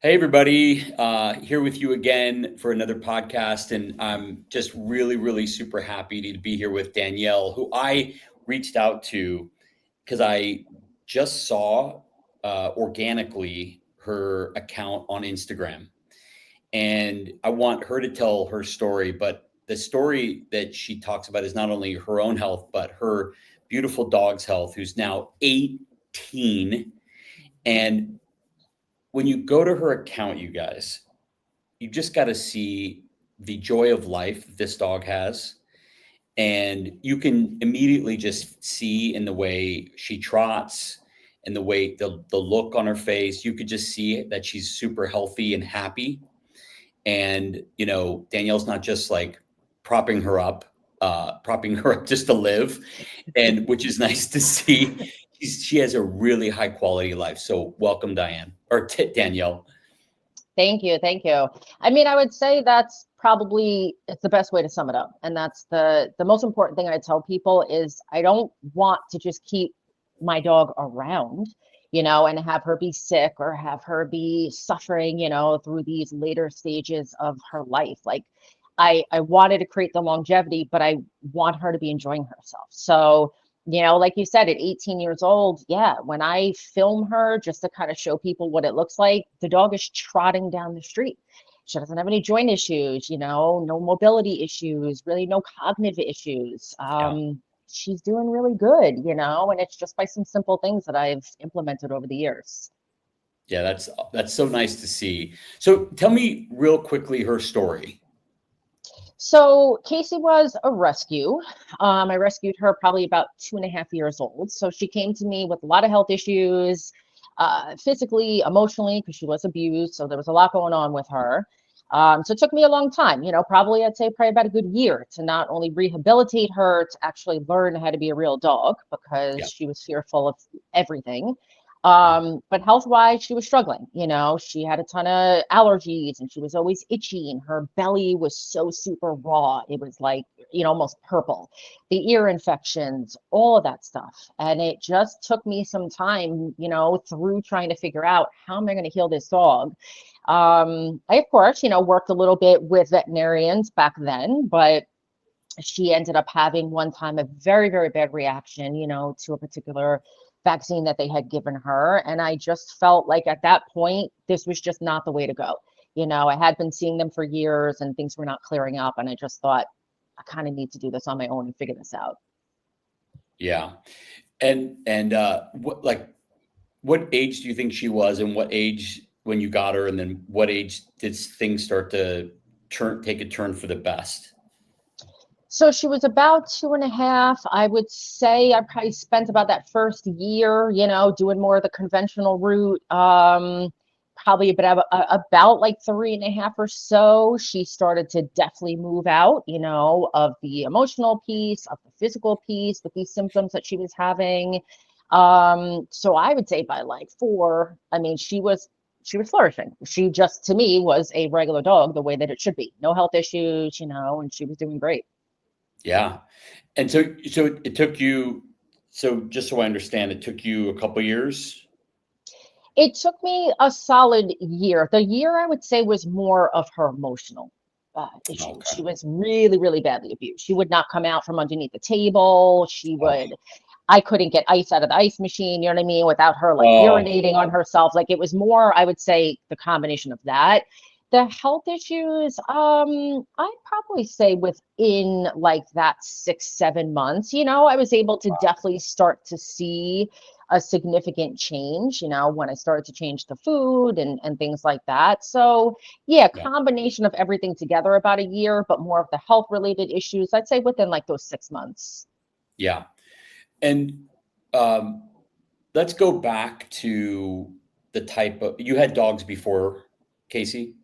Hey, everybody. Here with you again for another podcast. And I'm just really, really super happy to be here with Danielle, who I reached out to because I just saw organically her account on Instagram. And I want her to tell her story. But the story that she talks about is not only her own health, but her beautiful dog's health, who's now 18. And when you go to her account, you guys, you just got to see the joy of life this dog has. And you can immediately just see in the way she trots and the way the look on her face, you could just see that she's super healthy and happy. And, Danielle's not just like propping her up just to live, and which is nice to see. She has a really high quality life. So welcome, Diane or Danielle. Thank you. Thank you. I mean, I would say that's probably it's the best way to sum it up. And that's the most important thing I tell people is I don't want to just keep my dog around, and have her be sick or have her be suffering, through these later stages of her life. Like I wanted to create the longevity, but I want her to be enjoying herself. So, like you said, at 18 years old, yeah, when I film her just to kind of show people what it looks like, the dog is trotting down the street. She doesn't have any joint issues, no mobility issues, really no cognitive issues. Yeah. She's doing really good, and it's just by some simple things that I've implemented over the years. Yeah, that's so nice to see. So tell me real quickly her story. So Casey was a rescue. I rescued her probably about 2.5 years old. So she came to me with a lot of health issues, physically, emotionally, because she was abused. So there was a lot going on with her. So it took me a long time, probably I'd say probably about a good year to not only rehabilitate her, to actually learn how to be a real dog because Yeah. she was fearful of everything. Yeah. But health wise, she was struggling. She had a ton of allergies and she was always itchy, and her belly was so super raw. It was like, almost purple. The ear infections, all of that stuff. And it just took me some time, through trying to figure out how am I going to heal this dog. I, of course, worked a little bit with veterinarians back then, but she ended up having one time a very, very bad reaction, to a particular vaccine that they had given her. And I just felt like at that point, this was just not the way to go. I had been seeing them for years and things were not clearing up. And I just thought, I kind of need to do this on my own and figure this out. Yeah. And what age do you think she was, and what age when you got her, and then what age did things start to take a turn for the best? So she was about 2.5. I would say I probably spent about that first year, doing more of the conventional route. Probably about like 3.5 or so. She started to definitely move out, of the emotional piece, of the physical piece with these symptoms that she was having. So I would say by like 4, I mean, she was flourishing. She just to me was a regular dog the way that it should be. No health issues, and she was doing great. Yeah. And so it took you, so just so I understand, it took you a couple years. It took me a solid year. The year I would say was more of her emotional issues. Okay. She was really, really badly abused. She would not come out from underneath the table. Oh. I couldn't get ice out of the ice machine, you know what I mean, without her like Oh. urinating on herself. Like it was more, I would say, the combination of that. The health issues, I'd probably say within like that 6, 7 months, I was able to definitely start to see a significant change, when I started to change the food and things like that. So yeah, Yeah. combination of everything together about a year, but more of the health related issues, I'd say within like those 6 months. Yeah. And um, let's go back to the type of, you had dogs before, Casey?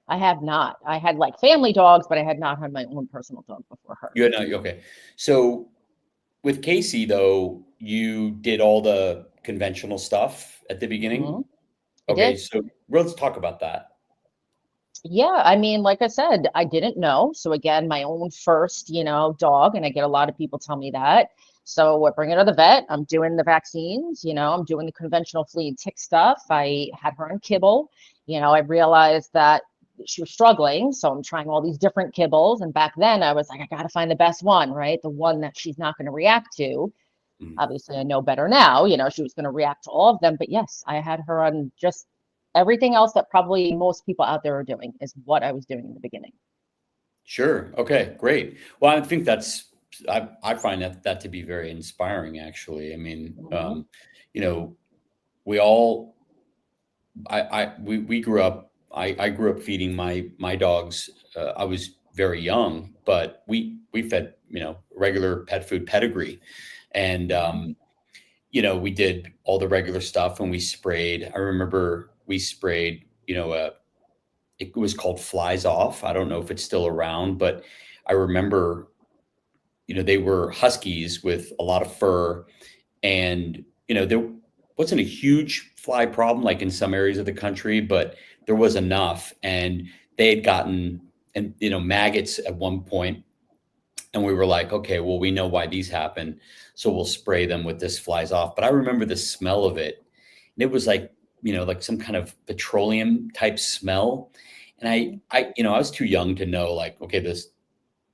I have not. I had like family dogs, but I had not had my own personal dog before her. You had not, okay. So with Casey, though, you did all the conventional stuff at the beginning. Hmm. I Okay, did. so let's talk about that. Yeah, I mean, like I said, I didn't know. So again, my own first, dog, and I get a lot of people tell me that. So I bring her to the vet. I'm doing the vaccines, I'm doing the conventional flea and tick stuff. I had her on kibble. I realized that she was struggling. So I'm trying all these different kibbles. And back then I was like, I got to find the best one, right? The one that she's not going to react to. Mm. Obviously, I know better now, she was going to react to all of them. But yes, I had her on just everything else that probably most people out there are doing is what I was doing in the beginning. Sure. Okay, great. Well, I think I find that to be very inspiring, actually. I mean, Mhm. you know, we all, we grew up, I grew up feeding my dogs. I was very young, but we fed, regular pet food pedigree. And, Mhm. we did all the regular stuff and we sprayed. I remember we sprayed, it was called Flies Off. I don't know if it's still around, but I remember, they were huskies with a lot of fur, and there wasn't a huge fly problem like in some areas of the country, but there was enough, and they had gotten, and maggots at one point, and we were like, okay, well, we know why these happen, so we'll spray them with this Flies Off. But I remember the smell of it, and it was like, like some kind of petroleum type smell. And I was too young to know, like, okay, this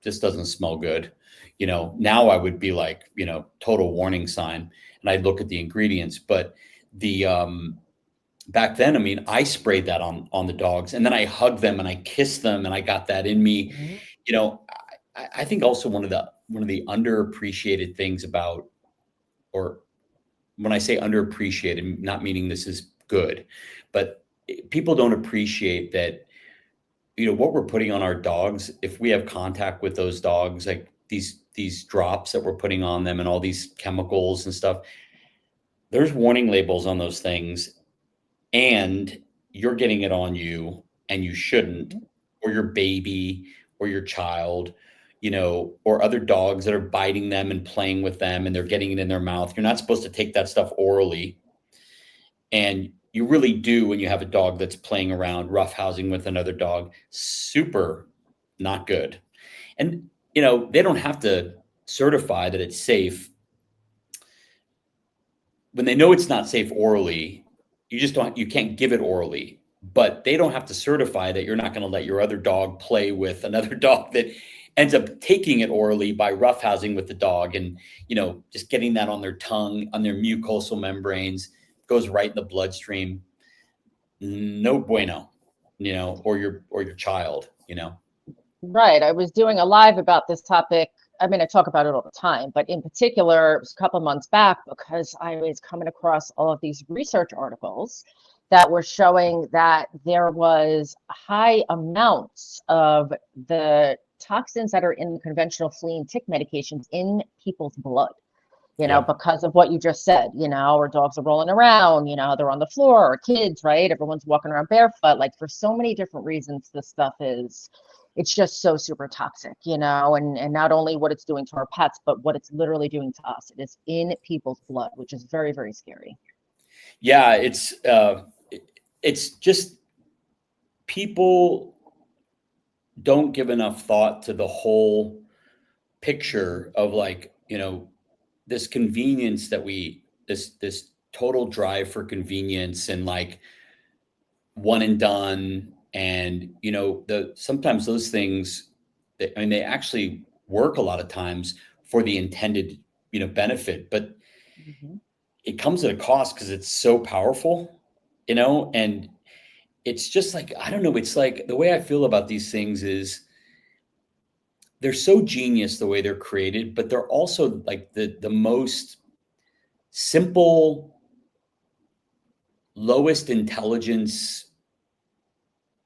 doesn't smell good. Now I would be like, total warning sign. And I'd look at the ingredients. But the back then, I mean, I sprayed that on the dogs, and then I hugged them and I kissed them, and I got that in me. Mhm. I think also one of the underappreciated things about, or when I say underappreciated, not meaning this is good, but people don't appreciate that, what we're putting on our dogs, if we have contact with those dogs, like these drops that we're putting on them and all these chemicals and stuff, there's warning labels on those things, and you're getting it on you, and you shouldn't, Mhm. or your baby, or your child, or other dogs that are biting them and playing with them and they're getting it in their mouth. You're not supposed to take that stuff orally. And you really do when you have a dog that's playing around, roughhousing with another dog. Super not good. And, they don't have to certify that it's safe. When they know it's not safe orally, you can't give it orally. But they don't have to certify that you're not going to let your other dog play with another dog that ends up taking it orally by roughhousing with the dog, and, just getting that on their tongue, on their mucosal membranes, goes right in the bloodstream. No bueno, or your child. Right. I was doing a live about this topic. I mean, I talk about it all the time, but in particular, it was a couple months back because I was coming across all of these research articles that were showing that there was high amounts of the toxins that are in the conventional flea and tick medications in people's blood. Yep. Because of what you just said, our dogs are rolling around, they're on the floor, or kids, right? Everyone's walking around barefoot. Like for so many different reasons, this stuff it's just so super toxic, and not only what it's doing to our pets, but what it's literally doing to us. It is in people's blood, which is very, very scary. Yeah, it's just people don't give enough thought to the whole picture of, like, this convenience that this total drive for convenience, and like one and done, and the sometimes those things, I mean, they actually work a lot of times for the intended benefit, but Mhm. it comes at a cost because it's so powerful, and it's just like, I don't know, it's like the way I feel about these things is they're so genius the way they're created, but they're also like the most simple, lowest intelligence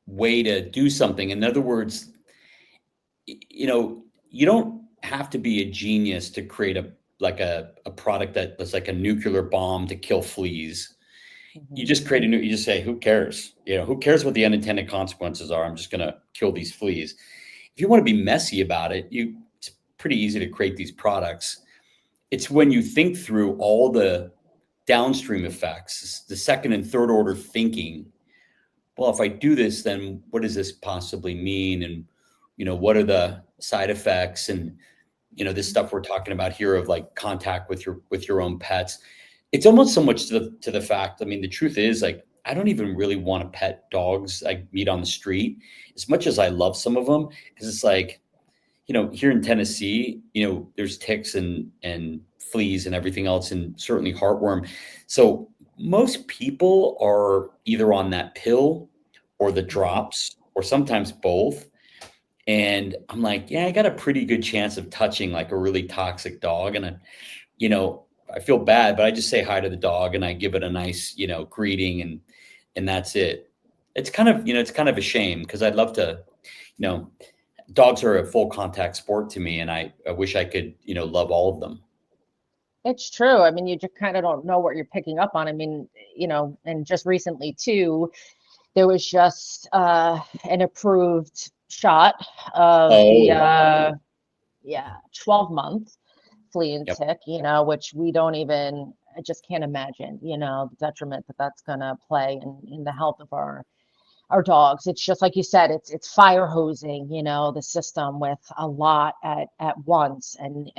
way to do something. In other words, you don't have to be a genius to create a product that's like a nuclear bomb to kill fleas. You Mhm. just create you just say, who cares? Who cares what the unintended consequences are? I'm just going to kill these fleas. If you want to be messy about it, it's pretty easy to create these products. It's when you think through all the downstream effects, the second and third order thinking. Well, if I do this, then what does this possibly mean? And, what are the side effects? And, this stuff we're talking about here of like contact with your own pets. It's almost so much to the fact, I mean, the truth is like, I don't even really want to pet dogs I meet on the street as much as I love some of them. Cause it's like, here in Tennessee, there's ticks and fleas and everything else, and certainly heartworm. So most people are either on that pill or the Mhm. drops, or sometimes both. And I'm like, yeah, I got a pretty good chance of touching like a really toxic dog. And you know, I feel bad, but I just say hi to the dog and I give it a nice, greeting, and that's it. It's kind of a shame because I'd love to, you know, dogs are a full contact sport to me, and I wish I could, love all of them. It's true. I mean, you just kind of don't know what you're picking up on. I mean, and just recently too, there was just an approved shot of the Oh, yeah, 12-month flea and yep. tick, which we don't even, I just can't imagine, the detriment that that's going to play in the health of our dogs. It's just like you said, it's fire hosing, the system with a lot at once, and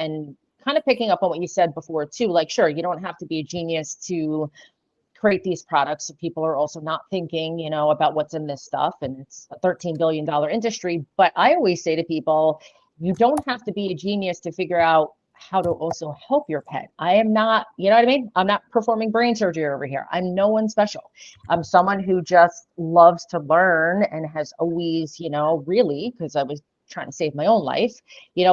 kind of picking up on what you said before too. Like, sure, you don't have to be a genius to create these products. So people are also not thinking, about what's in this stuff, and it's a $13 billion industry. But I always say to people, you don't have to be a genius to figure out how to also help your pet. I am not, you know what I mean? I'm not performing brain surgery over here. I'm no one special. I'm someone who just loves to learn and has always, really, because I was trying to save my own life,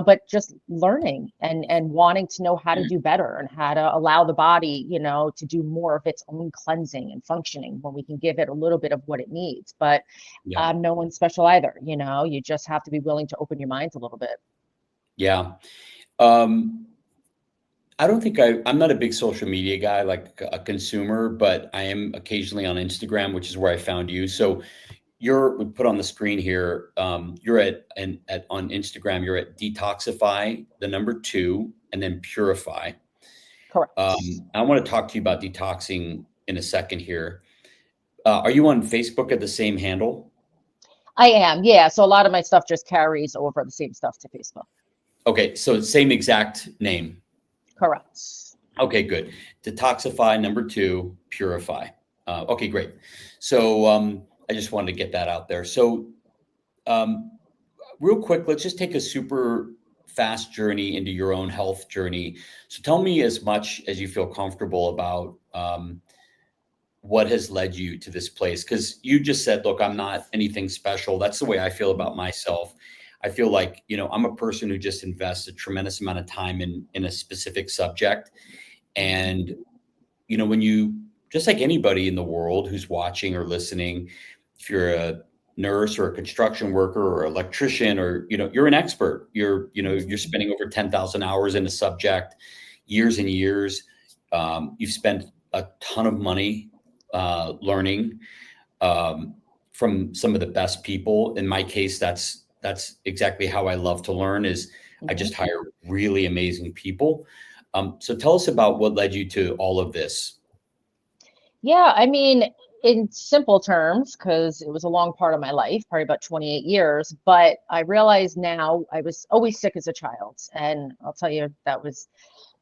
but just learning and wanting to know how to do better and how to allow the body, to do more of its own cleansing and functioning when we can give it a little bit of what it needs. But Yeah. I'm no one special either. You just have to be willing to open your minds a little bit. Yeah. Um, I don't think I'm not a big social media guy, like a consumer, but I am occasionally on Instagram, which is where I found you. So we put on the screen here. You're at on Instagram. You're at detoxify, the number two, and then purify. Correct. I want to talk to you about detoxing in a second here. Are you on Facebook at the same handle? I am. Yeah. So a lot of my stuff just carries over the same stuff to Facebook. Okay, so same exact name. Correct. Okay, good. Detoxify, number two, purify. Okay, great. So I just wanted to get that out there. So um, real quick, let's just take a super fast journey into your own health journey. So tell me as much as you feel comfortable about what has led you to this place. Because you just said, look, I'm not anything special. That's the way I feel about myself. I feel like, I'm a person who just invests a tremendous amount of time in a specific subject. Mhm. And, when you, just like anybody in the world who's watching or listening, if you're a nurse or a construction worker or electrician, or, you're an expert, you're Mhm. spending over 10,000 hours in a subject, years and years. You've spent a ton of money learning um, from some of the best people. In my case, that's exactly how I love to learn. Is I Mhm. just hire really amazing people. So tell us about what led you to all of this. Yeah, I mean, in simple terms, because it was a long part of my life, probably about 28 years, but I realize now I was always sick as a child. And I'll tell you, that was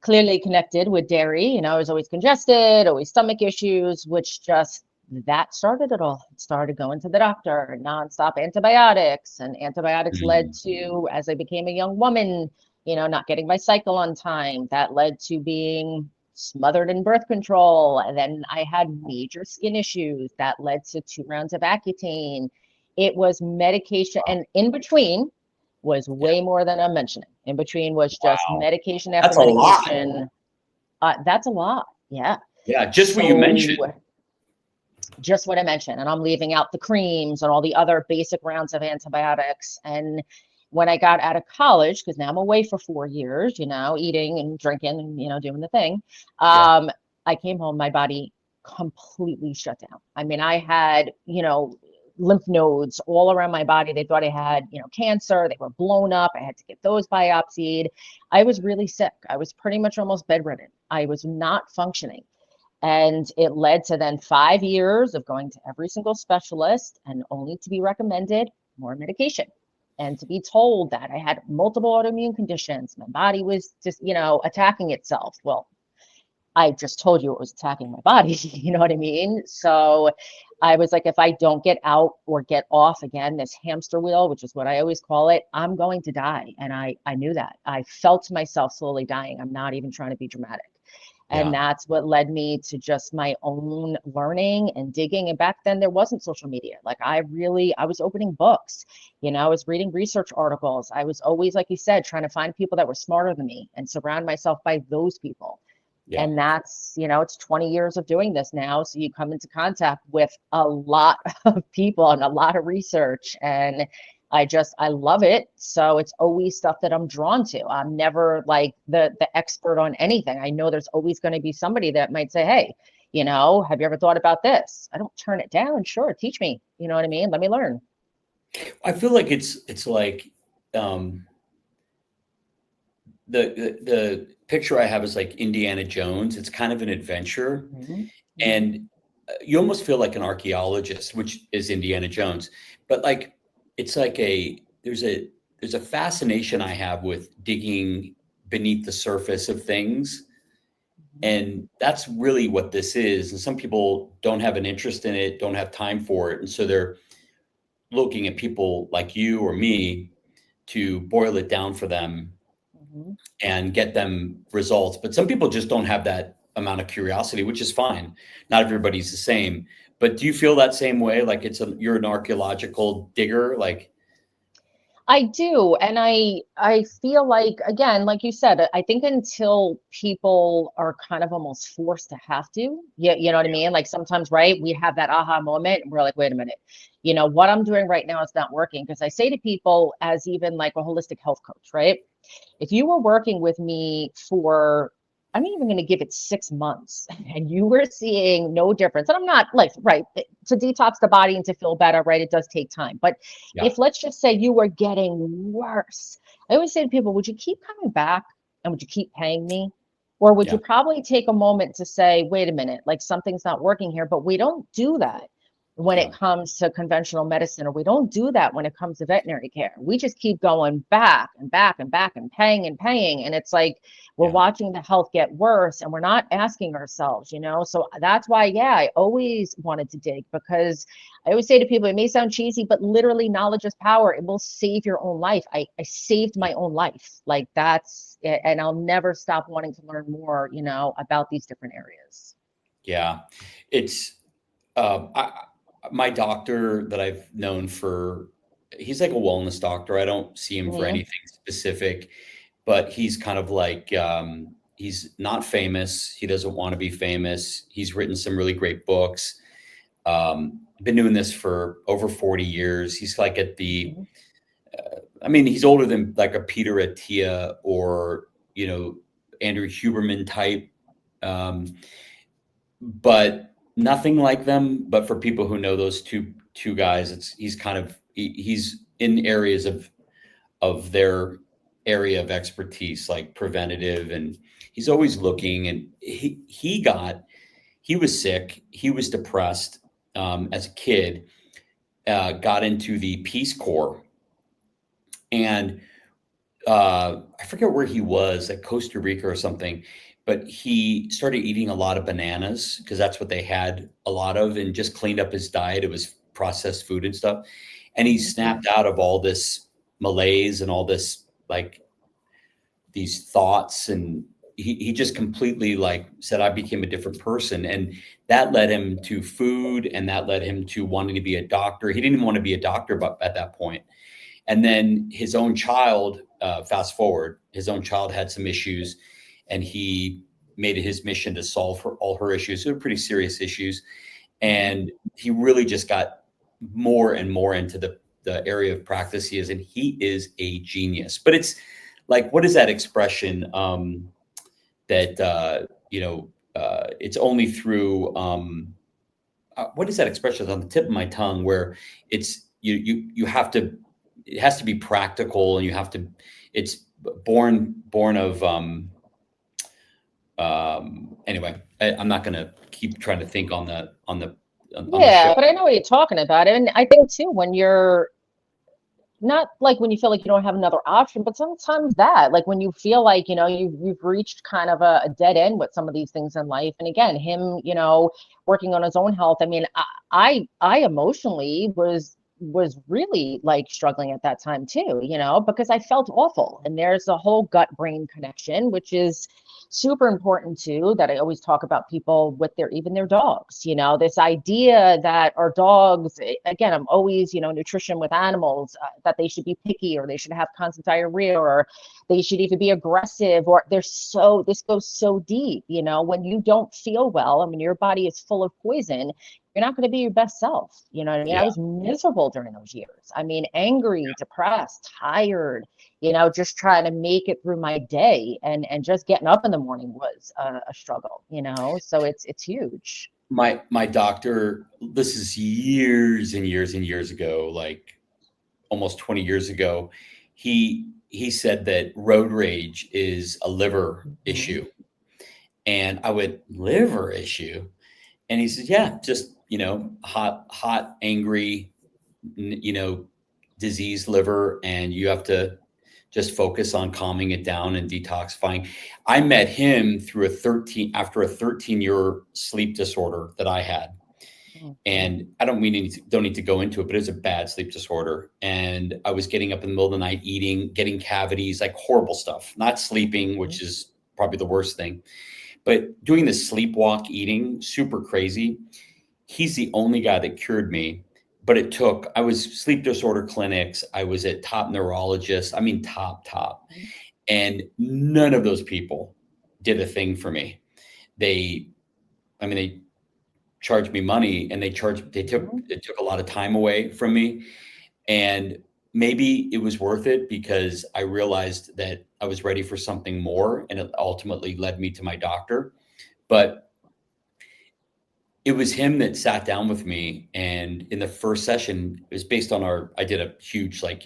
clearly connected with dairy. I was always congested, always stomach issues, which just that started it all. It started going to the doctor, nonstop antibiotics, and antibiotics led Mm, to, as I became a young woman, not getting my cycle on time. That led to being smothered in birth control. And then I had major skin issues that led to 2 rounds of Accutane. It was medication, and in between was yeah. way more than I'm mentioning. In between was just Wow. medication after That's a lot. medication. That's a lot. Yeah. Yeah. Just what you So mentioned. just what I mentioned, and I'm leaving out the creams and all the other basic rounds of antibiotics. And when I got out of college, because now I'm away for 4 years, eating and drinking and, doing the thing, Yeah. I came home, my body completely shut down. I mean, I had, lymph nodes all around my body. They thought I had, cancer. They were blown up. I had to get those biopsied. I was really sick. I was pretty much almost bedridden. I was not functioning. And it led to then 5 years of going to every single specialist and only to be recommended more medication. And to be told that I had multiple autoimmune conditions, my body was just, attacking itself. Well, I just told you it was attacking my body. You know what I mean? So I was like, if I don't get out or get off again, this hamster wheel, which is what I always call it, I'm going to die. And I knew that. I felt myself slowly dying. I'm not even trying to be dramatic. And Yeah. that's what led me to just my own learning and digging. And back then there wasn't social media. Like I was opening books, I was reading research articles. I was always, like you said, trying to find people that were smarter than me and surround myself by those people. Yeah. And that's, it's 20 years of doing this now. So you come into contact with a lot of people and a lot of research. And I love it. So it's always stuff that I'm drawn to. I'm never like the expert on anything. I know there's always going to be somebody that might say, hey, have you ever thought about this? I don't turn it down. Sure, teach me. You know what I mean? Let me learn. I feel like it's like the picture I have is like Indiana Jones. It's kind of an adventure, Mm-hmm. and you almost feel like an archaeologist, which is Indiana Jones. But like it's like there's a fascination I have with digging beneath the surface of things, and that's really what this is. And some people don't have an interest in it, don't have time for it, and so they're looking at people like you or me to boil it down for them Mm-hmm. and get them results. But some people just don't have that amount of curiosity, which is fine. Not everybody's the same. But do you feel that same way? Like you're an archaeological digger? Like, I do. And I feel like, again, like you said, I think until people are kind of almost forced to have to, you know what I mean? Like sometimes, right, we have that aha moment and we're like, wait a minute, what I'm doing right now is not working. Because I say to people, as even like a holistic health coach, right? If you were working with me for, I'm even going to give it 6 months and you were seeing no difference, and I'm not like, right, to detox the body and to feel better, right? It does take time. But yeah, if let's just say you were getting worse, I always say to people, would you keep coming back and would you keep paying me? Or would yeah, you probably take a moment to say, wait a minute, like something's not working here? But we don't do that when yeah, it comes to conventional medicine, or we don't do that when it comes to veterinary care. We just keep going back and back and back and paying and paying. And it's like we're yeah, watching the health get worse and we're not asking ourselves, So that's why, yeah, I always wanted to dig, because I always say to people, it may sound cheesy, but literally knowledge is power. It will save your own life. I saved my own life. Like that's it. And I'll never stop wanting to learn more, about these different areas. yeah. It's I, my doctor that I've known he's like a wellness doctor. I don't see him for Mhm. anything specific, but he's kind of like he's not famous. He doesn't want to be famous. He's written some really great books. Been doing this for over 40 years. He's like Mhm. I mean, he's older than like a Peter Attia or, Andrew Huberman type. Um, but nothing like them. But for people who know those two guys, he's in areas of their area of expertise, like preventative, and he's always looking. And he was sick, he was depressed as a kid, got into the Peace Corps, and I forget where he was, at Costa Rica or something, but he started eating a lot of bananas because that's what they had a lot of, and just cleaned up his diet. It was processed food and stuff. And he Mhm. snapped out of all this malaise and all this, like these thoughts. And he just completely like said, I became a different person. And that led him to food, and that led him to wanting to be a doctor. He didn't even want to be a doctor but at that point. And then his own child, fast forward, his own child had some issues, and he made it his mission to solve all her issues. They were pretty serious issues. Mhm. And he really just got more and more into the area of practice he is. And he is a genius. But it's like, what is that expression that, it's only through, what is that expression? It's on the tip of my tongue, where it's, you have to, it has to be practical, and you have to, it's born of, anyway, I'm not going to keep trying to think on the show. Yeah, but I know what you're talking about. And I think too, when you're not like when you feel like you don't have another option, but sometimes that, like when you feel like, you've reached kind of a dead end with some of these things in life. And again, him, working on his own health. I mean, I emotionally was really like struggling at that time too, because I felt awful. And there's a whole gut brain connection, which is super important too, that I always talk about people with even their dogs, this idea that our dogs, again, I'm always, nutrition with animals, that they should be picky, or they should have constant diarrhea, or they should even be aggressive, or this goes so deep, when you don't feel well, I mean, your body is full of poison, you're not going to be your best self. You know what I mean? I Yeah. was miserable during those years. I mean, angry, depressed, tired, just trying to make it through my day, and just getting up in the morning was a struggle, so it's huge. My doctor, this is years and years and years ago, like almost 20 years ago, he said that road rage is a liver Mhm. issue. And I went, liver issue? And he said, yeah, just, hot, angry, you know, diseased liver, and you have to just focus on calming it down and detoxifying. I met him through after a 13-year sleep disorder that I had. Mhm. And I don't need to go into it, but it was a bad sleep disorder. And I was getting up in the middle of the night, eating, getting cavities, like horrible stuff, not sleeping, which Mhm. is probably the worst thing, but doing the sleepwalk eating, super crazy. He's the only guy that cured me. But I was sleep disorder clinics. I was at top neurologists. I mean, top. And none of those people did a thing for me. They, I mean, they charged me money, and Mhm. it took a lot of time away from me. And maybe it was worth it because I realized that I was ready for something more, and it ultimately led me to my doctor. But it was him that sat down with me, and in the first session, it was based on I did a huge, like,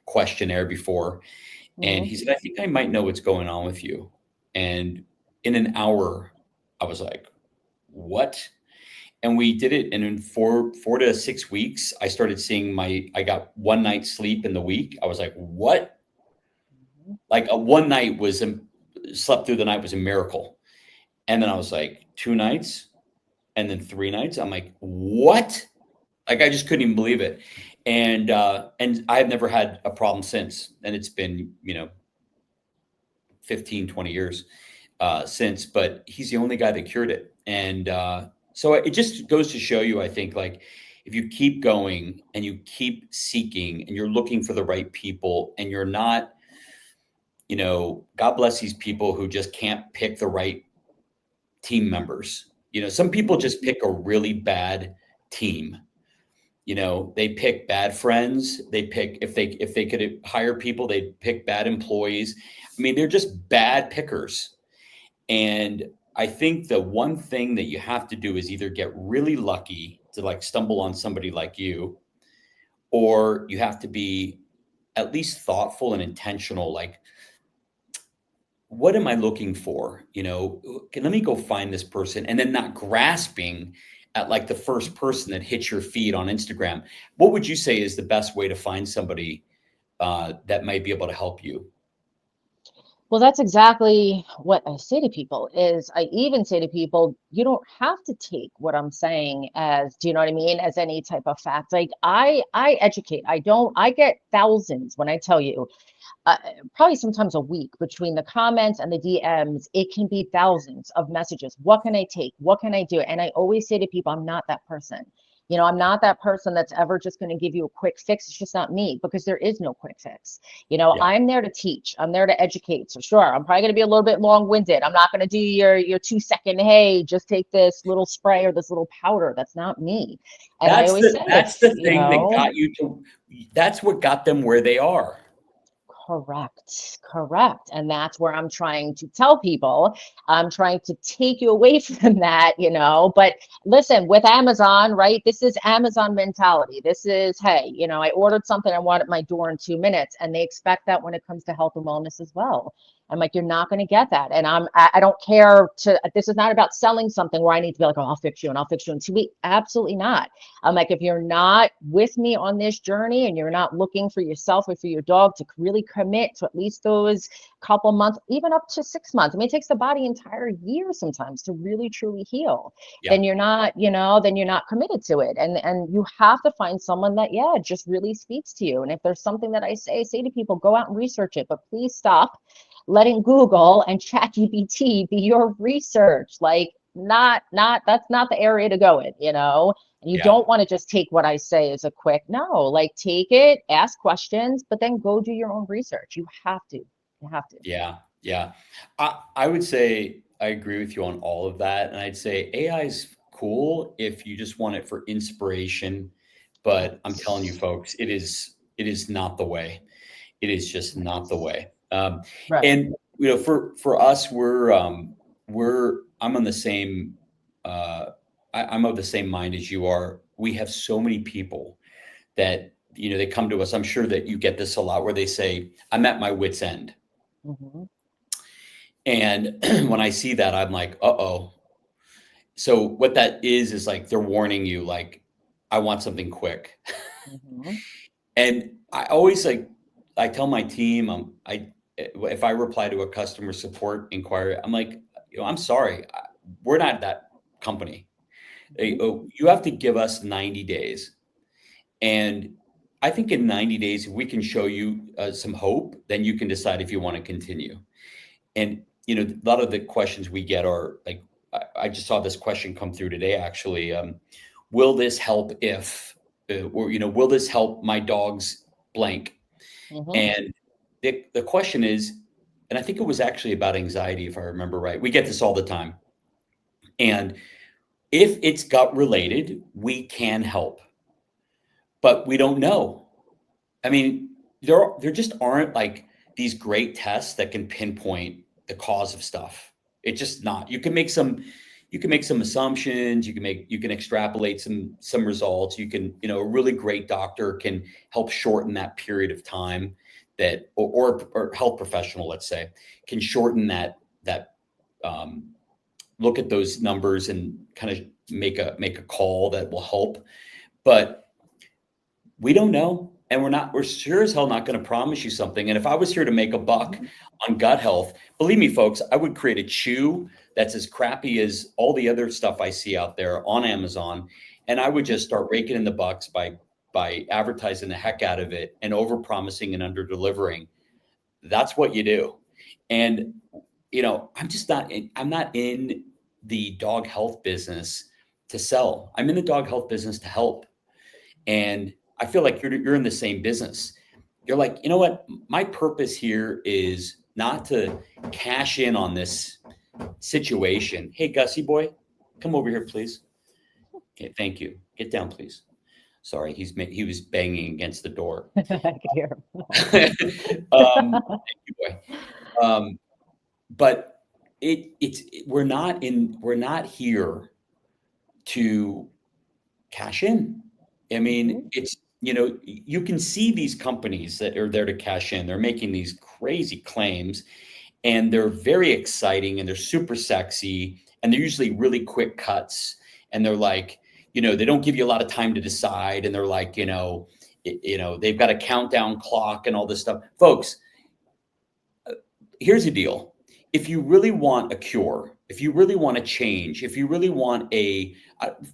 questionnaire before, and Mhm. he said, "I think I might know what's going on with you." And in an hour, I was like, "What?" And we did it, and in 4 to 6 weeks, I started seeing I got one night's sleep in the week. I was like, "What?" Mhm. Like, a one night slept through the night was a miracle. And then I was like, 2 nights, and then 3 nights. I'm like, "What?" Like, I just couldn't even believe it. And I've never had a problem since, and it's been, 15, 20 years, since, but he's the only guy that cured it. And, so it just goes to show you, I think, like, if you keep going and you keep seeking and you're looking for the right people, and you're not, God bless these people who just can't pick the right team members. Some people Mhm. just pick a really bad team. They pick bad friends. They pick, if they could hire people, they'd pick bad employees. I mean, they're just bad pickers. And I think the one thing that you have to do is either get really lucky to, like, stumble on somebody like you, or you have to be at least thoughtful and intentional. Like, what am I looking for? Let me go find this person, and then not grasping at, like, the first person that hits your feed on Instagram. What would you say is the best way to find somebody that might be able to help you? Well, that's exactly what I say to people is I even say to people, you don't have to take what I'm saying as, do you know what I mean, as any type of fact. Like I educate. I get thousands when I tell you, uh, probably sometimes a week between the comments and the DMs, it can be thousands of messages. What can I take? What can I do? And I always say to people, I'm not that person. I'm not that person that's ever just going to give you a quick fix. It's just not me because there is no quick fix. Yeah. I'm there to teach. I'm there to educate. So sure, I'm probably going to be a little bit long-winded. I'm not going to do your 2 second, hey, just take this little spray or this little powder. That's not me. And I always say That's it's, the thing that got you to that's what got them where they are. correct, correct. And that's where I'm trying to tell people. I'm trying to take you away from that, But listen, with Amazon, right? This is Amazon mentality. This is, hey, I ordered something, I want it at my door in 2 minutes. And they expect that when it comes to health and wellness as well. I'm like, you're not going to get that. And I don't care this is not about selling something where I need to be like, oh, I'll fix you and I'll fix you in 2 weeks. Absolutely not. I'm like, if you're not with me on this journey and you're not looking for yourself or for your dog to really commit to at least those couple months, even up to 6 months. I mean, it takes the body entire year sometimes to really truly heal. Yeah. Then you're not, then you're not committed to it. And you have to find someone that, yeah, just really speaks to you. And if there's something that I say to people, go out and research it, but please stop letting Google and ChatGPT be your research. Like, that's not the area to go in, And you Yeah. don't want to just take what I say as a quick, no, like take it, ask questions, but then go do your own research. You have to. You have to. Yeah. Yeah. I would say I agree with you on all of that. And I'd say AI is cool if you just want it for inspiration. But I'm telling you, Yes. folks, it is not the way. It is just not the way. Right. And for us, I'm on the same I'm of the same mind as you are. We have so many people that they come to us. I'm sure that you get this a lot where they say, "I'm at my wit's end," Mm-hmm. and when I see that, I'm like, "Uh oh." So what that is like they're warning you, like, "I want something quick." Mm-hmm. And I always I tell my team, if I reply to a customer support inquiry, I'm like, I'm sorry, we're not that company. Mm-hmm. You have to give us 90 days. And I think in 90 days, if we can show you some hope, then you can decide if you want to continue. And, a lot of the questions we get are like, I just saw this question come through today, actually. Will this help will this help my dog's blank? Mm-hmm. And the question is, and I think it was actually about anxiety, if I remember right. We get this all the time. And if it's gut related, we can help, but we don't know. I mean, there just aren't like these great tests that can pinpoint the cause of stuff. It's just not. You can make some assumptions, you can extrapolate some results. A really great doctor can help shorten that period of time that or health professional, let's say, can shorten that look at those numbers and kind of make a call that will help. But we don't know, and we're sure as hell not going to promise you something. And if I was here to make a buck Mm-hmm. on gut health, believe me, folks, I would create a chew that's as crappy as all the other stuff I see out there on Amazon, and I would just start raking in the bucks by advertising the heck out of it and over promising and under delivering. That's what you do. And I'm not in the dog health business to sell. I'm in the dog health business to help. And I feel like you're in the same business. You're like, you know what? My purpose here is not to cash in on this situation. Hey, Gussy boy, come over here, please. Okay, thank you. Get down, please. Sorry, he was banging against the door. I can hear. Thank you, boy. Um, but we're not here to cash in. I mean, Mhm. you can see these companies that are there to cash in. They're making these crazy claims and they're very exciting and they're super sexy and they're usually really quick cuts. And they're like, they don't give you a lot of time to decide. And they're like, they've got a countdown clock and all this stuff. Folks, here's the deal. If you really want a cure, if you really want a change, if you really want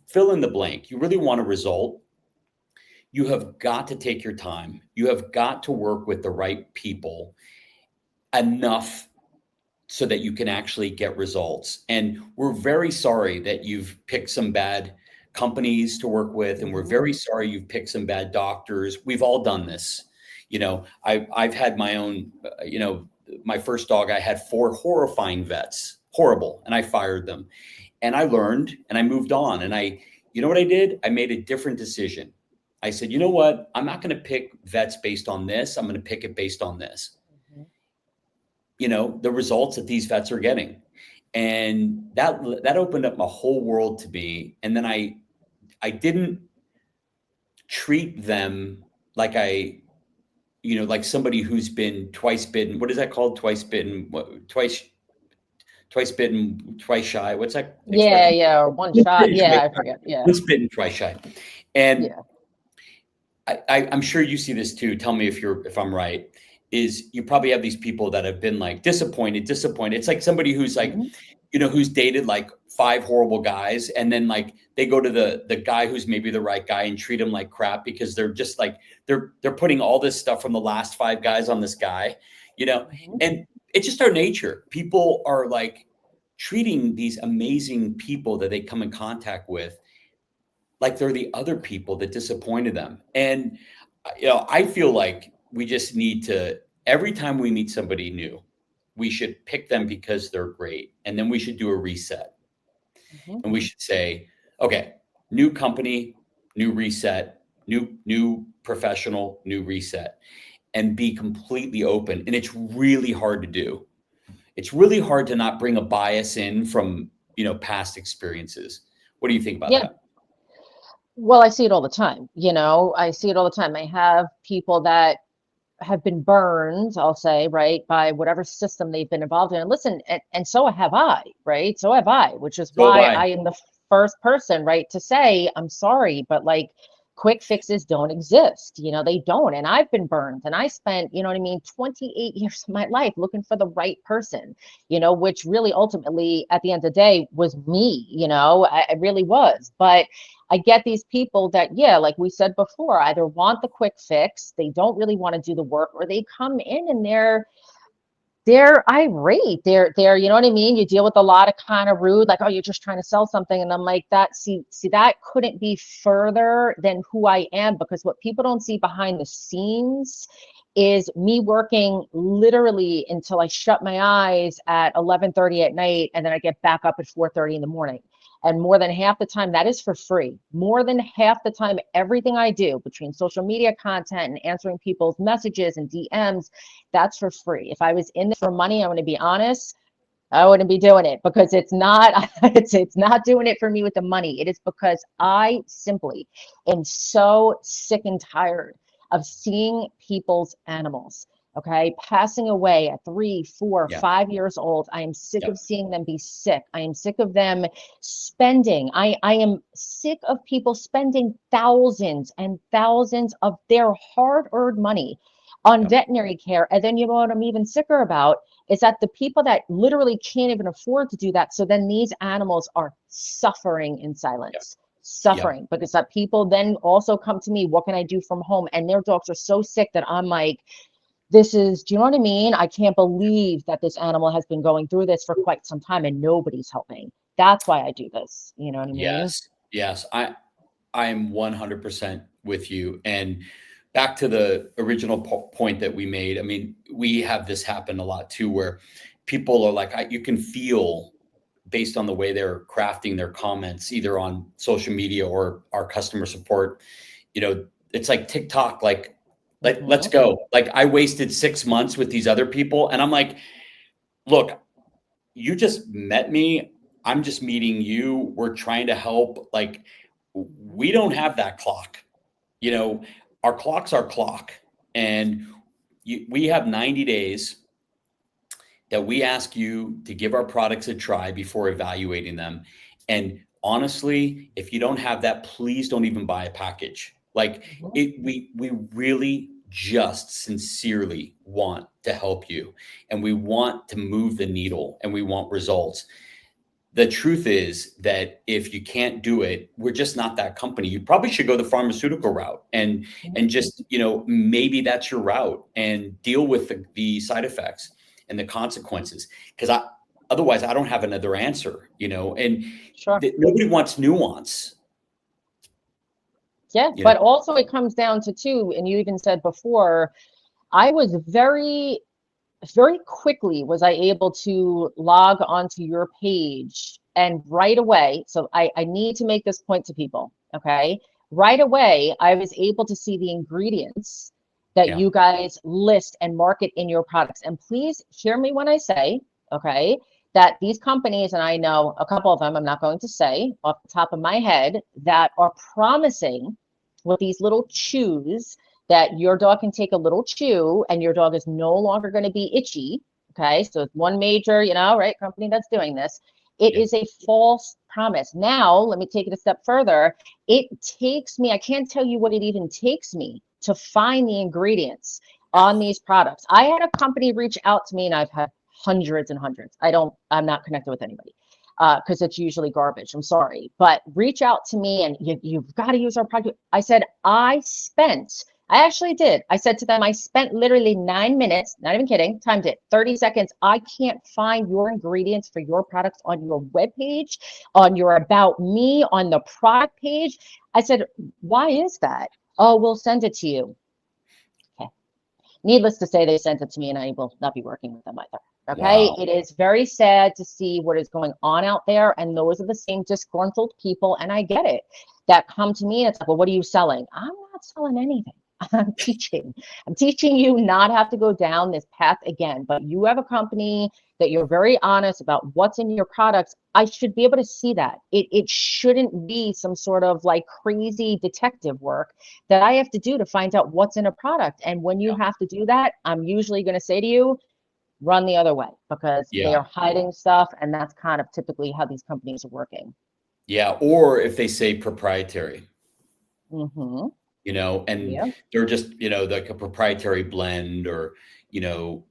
fill in the blank, you really want a result, you have got to take your time. You have got to work with the right people enough so that you can actually get results. And we're very sorry that you've picked some bad companies to work with, and we're Mhm. very sorry you've picked some bad doctors. We've all done this. I've had my own. My first dog, I had 4 horrifying vets, horrible, and I fired them. And I learned, and I moved on. And you know what I did? I made a different decision. I said, you know what? I'm not going to pick vets based on this. I'm going to pick it based on this. Mhm. The results that these vets are getting. And that opened up my whole world to me. And then I didn't treat them like I like somebody who's been twice bitten. What is that called? Twice bitten, twice bitten, twice shy. What's that Yeah, expression? yeah, or one Once shot. bitten, Yeah, twice I shy. forget. Yeah, Once bitten, twice shy. And yeah. I'm sure you see this too. Tell me if I'm right. Is you probably have these people that have been like disappointed, disappointed. It's like somebody who's like, Mhm. who's dated like five horrible guys, and then like they go to the guy who's maybe the right guy and treat him like crap because they're just like they're putting all this stuff from the last five guys on this guy, you know, Mhm. and it's just our nature. People are like treating these amazing people that they come in contact with like they're the other people that disappointed them. And I feel like we just need to every time we meet somebody new, we should pick them because they're great. And then we should do a reset. Mhm. And we should say, okay, new company, new reset, new professional, new reset, and be completely open. And it's really hard to do. It's really hard to not bring a bias in from, past experiences. What do you think about Yeah. that? Well, I see it all the time. I see it all the time. I have people that have been burned, I'll say, right, by whatever system they've been involved in. And listen, and so have I, right? So have I, which is So have why I. I am the first person, right, to say, I'm sorry, but like quick fixes don't exist. They don't. And I've been burned and I spent, 28 years of my life looking for the right person, which really ultimately at the end of the day was me, I really was. But I get these people that, yeah, like we said before, either want the quick fix, they don't really want to do the work, or they come in and they're irate. They're, you know what I mean? You deal with a lot of kind of rude, like, oh, you're just trying to sell something. And I'm like, see, that couldn't be further than who I am, because what people don't see behind the scenes is me working literally until I shut my eyes at 11:30 at night, and then I get back up at 4:30 in the morning. And more than half the time, that is for free. More than half the time, everything I do between social media content and answering people's messages and DMs, that's for free. If I was in this for money, I'm going to be honest, I wouldn't be doing it, because it's not it's not doing it for me with the money. It is because I simply am so sick and tired of seeing people's animals, okay, passing away at 3, 4, Yeah. 5 years old. I am sick Yeah. of seeing them be sick. I am sick of them spending. I am sick of people spending thousands and thousands of their hard-earned money on Yeah. veterinary care. And then you know what I'm even sicker about is that the people that literally can't even afford to do that. So then these animals are suffering in Yeah. silence, Yeah. suffering, because that people then also come to me, what can I do from home? And their dogs are so sick that I'm like, do you know what I mean? I can't believe that this animal has been going through this for quite some time and nobody's helping. That's why I do this. You know what I mean? Yes. Yes. I'm 100% with you. And back to the original point that we made. I mean, we have this happen a lot too, where people are like, you can feel based on the way they're crafting their comments, either on social media or our customer support, it's like TikTok, let's Hmm. go. Like I wasted 6 months with these other people. And I'm like, look, you just met me. I'm just meeting you. We're trying to help. Like, Hmm. we don't have that clock. You know, our clock's our clock. And we have 90 days that we ask you to give our products a try before evaluating them. And honestly, if you don't have that, please don't even buy a package. Like Hmm. we really just sincerely want to help you, and we want to move the needle, and we want results. The truth is that if you can't do it, we're just not that company. You probably should go the pharmaceutical route and just, maybe that's your route, and deal with the side effects and the consequences. Because otherwise I don't have another answer, and Sure. nobody wants nuance, Yeah. you know. But also it comes down to two, and you even said before, I was very quickly was I able to log onto your page, and right away, so I need to make this point to people, okay? Right away, I was able to see the ingredients that Yeah. you guys list and market in your products. And please hear me when I say, okay, that these companies, and I know a couple of them, I'm not going to say off the top of my head, that are promising with these little chews that your dog can take a little chew and your dog is no longer going to be itchy. Okay. So it's one major, right, company that's doing this. It Yeah. is a false promise. Now, let me take it a step further. It takes me, I can't tell you what it even takes me to find the ingredients on these products. I had a company reach out to me, and I've had hundreds and hundreds. I'm not connected with anybody because it's usually garbage. I'm sorry, but reach out to me and you've got to use our product. I said, I actually did. I said to them, I spent literally 9 minutes, not even kidding, timed it, 30 seconds. I can't find your ingredients for your products on your webpage, on your About Me, on the product page. I said, why is that? Oh, we'll send it to you. Okay. Needless to say, they sent it to me and I will not be working with them either. Okay. Wow. It is very sad to see what is going on out there. And those are the same disgruntled people. And I get it, that come to me and it's like, well, what are you selling? I'm not selling anything. I'm teaching. I'm teaching you not have to go down this path again. But you have a company that you're very honest about what's in your products. I should be able to see that. It shouldn't be some sort of like crazy detective work that I have to do to find out what's in a product. And when you Yeah. have to do that, I'm usually going to say to you, run the other way because they Yeah. are hiding stuff. And that's kind of typically how these companies are working. Yeah. Or if they say proprietary, Mm-hmm. and Yeah. they're just, like a proprietary blend or, you know,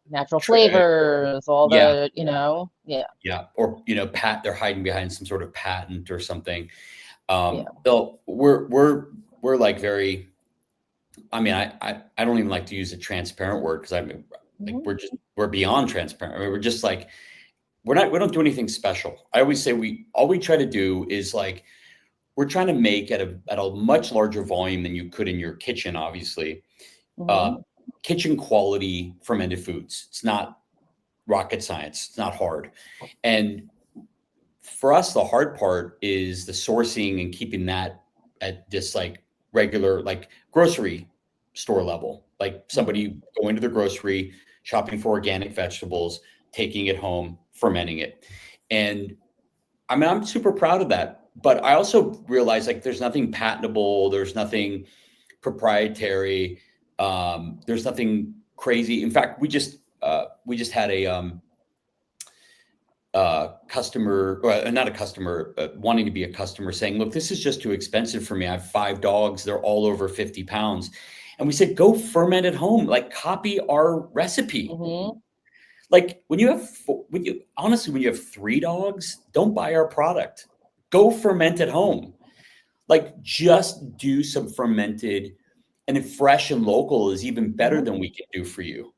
Natural tr- flavors, all yeah. the, yeah, Yeah. Or, they're hiding behind some sort of patent or something. yeah. So we're like very, I mean, I don't even like to use a transparent word because I mean, like Mm-hmm. we're beyond transparent. I mean, we're just like, we don't do anything special. I always say all we try to do is like, we're trying to make at a much larger volume than you could in your kitchen, obviously, Mm-hmm. uh, kitchen quality fermented foods. It's not rocket science. It's not hard. And for us, the hard part is the sourcing and keeping that at this like regular, like grocery store level, like Mm-hmm. somebody going to the grocery, shopping for organic vegetables, taking it home, fermenting it. And I mean, I'm super proud of that. But I also realize like there's nothing patentable, there's nothing proprietary, there's nothing crazy. In fact, we just had a customer, or not a customer, wanting to be a customer saying, look, this is just too expensive for me. I have 5 dogs. They're all over 50 pounds. And we said, go ferment at home, like copy our recipe. Mm-hmm. Like when you have 3 dogs, don't buy our product. Go ferment at home. Like just do some fermented, and if fresh and local is even better Mm-hmm. than we can do for you.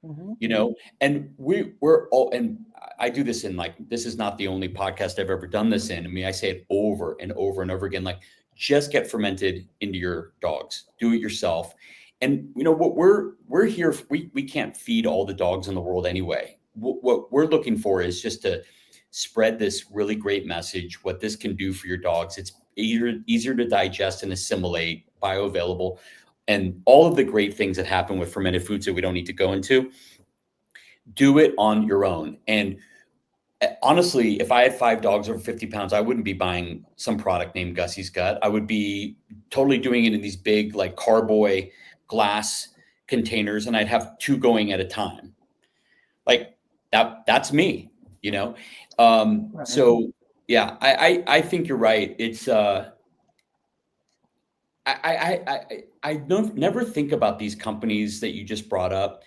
Mm-hmm. And we're all, and I do this in like, this is not the only podcast I've ever done this in. I mean, I say it over and over and over again, like just get fermented into your dogs, do it yourself. And what we're here, we can't feed all the dogs in the world anyway. What we're looking for is just to spread this really great message, what this can do for your dogs. It's easier to digest and assimilate, bioavailable, and all of the great things that happen with fermented foods that we don't need to go into. Do it on your own. And honestly, if I had 5 dogs over 50 pounds, I wouldn't be buying some product named Gussy's Gut. I would be totally doing it in these big, like carboy glass containers, and I'd have 2 going at a time. Like that's me, you know? Right. So yeah, I think you're right. It's, I don't never think about these companies that you just brought up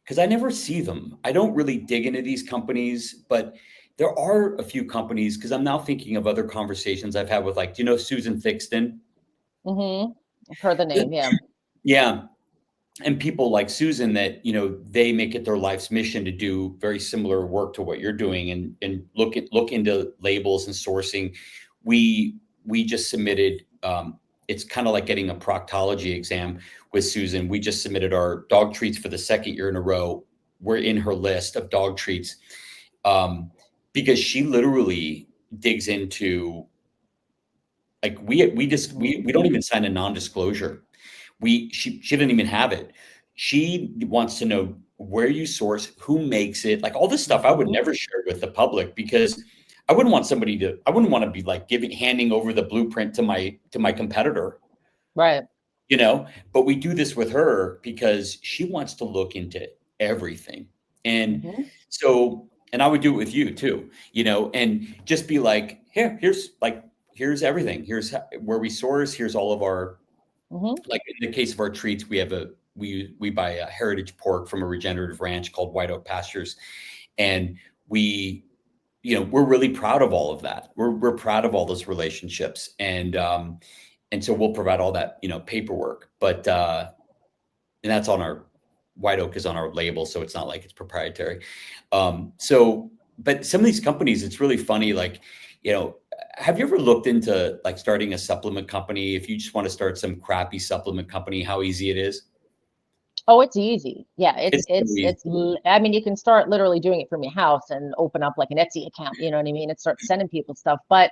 because I never see them. I don't really dig into these companies, but there are a few companies because I'm now thinking of other conversations I've had with, like, do you know Susan Thixton? Mm-hmm. I've heard the name. Yeah. Yeah. And people like Susan that, they make it their life's mission to do very similar work to what you're doing and look into labels and sourcing. We just submitted, it's kind of like getting a proctology exam with Susan. We just submitted our dog treats for the second year in a row. We're in her list of dog treats, because she literally digs into, like, we don't even sign a non-disclosure. She didn't even have it. She wants to know where you source, who makes it, like all this stuff I would Mm-hmm. never share with the public because I wouldn't want to be like handing over the blueprint to my competitor. Right. but we do this with her because she wants to look into everything. And Hmm. so, and I would do it with you too, and just be like, here's everything. Here's where we source. Here's all of our, Hmm. like in the case of our treats, we buy a heritage pork from a regenerative ranch called White Oak Pastures. And we, we're really proud of all of that. We're proud of all those relationships. And so we'll provide all that, paperwork, but, and that's on our White Oak is on our label. So it's not like it's proprietary. But some of these companies, it's really funny. Like, you know, have you ever looked into like starting a supplement company? If you just want to start some crappy supplement company, how easy it is? Oh, it's easy. Yeah, It's so easy. I mean, you can start literally doing it from your house and open up like an Etsy account, you know what I mean? And start sending people stuff. But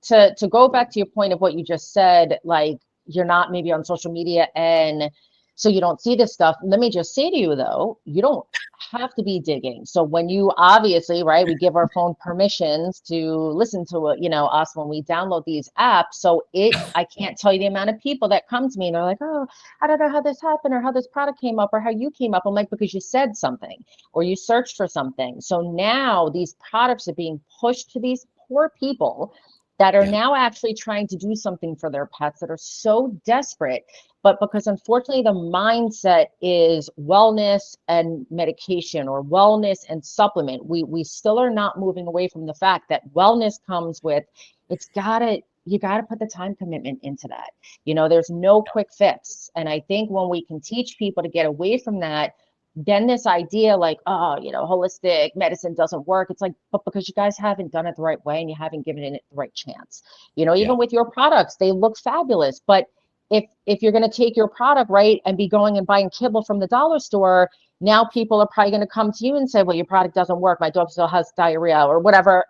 to go back to your point of what you just said, like you're not maybe on social media and so you don't see this stuff. Let me just say to you though, you don't have to be digging. So when you obviously, right, we give our phone permissions to listen to us when we download these apps. So I can't tell you the amount of people that come to me and they're like, oh, I don't know how this happened or how this product came up or how you came up. I'm like, because you said something or you searched for something. So now these products are being pushed to these poor people that are Yeah. now actually trying to do something for their pets that are so desperate. But because unfortunately the mindset is wellness and medication or wellness and supplement, we still are not moving away from the fact that wellness comes with you gotta put the time commitment into that. There's no quick fix. And I think when we can teach people to get away from that, then this idea like, oh, holistic medicine doesn't work. It's like, but because you guys haven't done it the right way and you haven't given it the right chance. Yeah. Even with your products, they look fabulous. But if you're going to take your product right and be going and buying kibble from the dollar store, now people are probably going to come to you and say, well, your product doesn't work. My dog still has diarrhea or whatever.